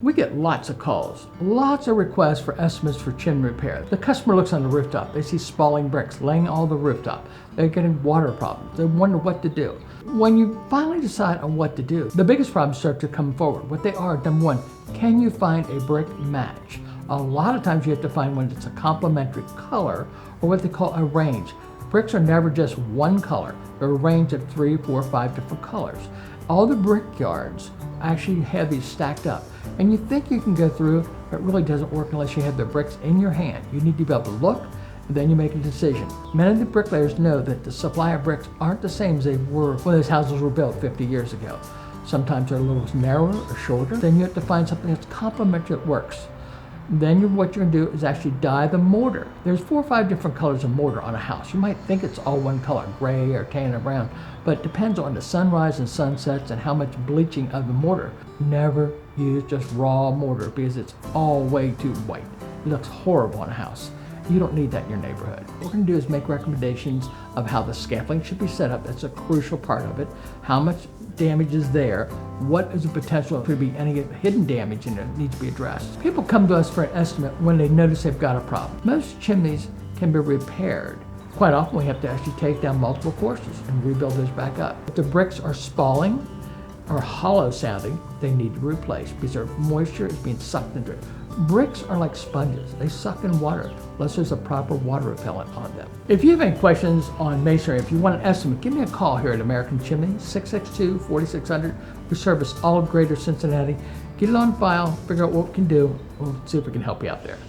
We get lots of calls, lots of requests for estimates for chimney repair. The customer looks on the rooftop, they see spalling bricks laying all the rooftop. They're getting water problems, they wonder what to do. When you finally decide on what to do, the biggest problems start to come forward. What they are, number one, can you find a brick match? A lot of times you have to find one that's a complementary color, or what they call a range. Bricks are never just one color, they're a range of 3, 4, 5 different colors. All the brickyards actually have these stacked up. And you think you can go through, but it really doesn't work unless you have the bricks in your hand. You need to be able to look, and then you make a decision. Many of the bricklayers know that the supply of bricks aren't the same as they were when those houses were built 50 years ago. Sometimes they're a little narrower or shorter. Then you have to find something that's complementary that works. Then what you're gonna do is actually dye the mortar. There's 4 or 5 different colors of mortar on a house. You might think it's all one color, gray or tan or brown, but it depends on the sunrise and sunsets and how much bleaching of the mortar. Never use just raw mortar because it's all way too white. It looks horrible on a house. You don't need that in your neighborhood. What we're gonna do is make recommendations of how the scaffolding should be set up. That's a crucial part of it. How much damage is there? What is the potential to be any hidden damage and it needs to be addressed? People come to us for an estimate when they notice they've got a problem. Most chimneys can be repaired. Quite often we have to actually take down multiple courses and rebuild those back up. If the bricks are spalling or hollow sounding, they need to be replaced because their moisture is being sucked into it. Bricks are like sponges. They suck in water unless there's a proper water repellent on them. If you have any questions on masonry, if you want an estimate, give me a call here at American Chimney, 662-4600. We service all of Greater Cincinnati. Get it on file, figure out what we can do. We'll see if we can help you out there.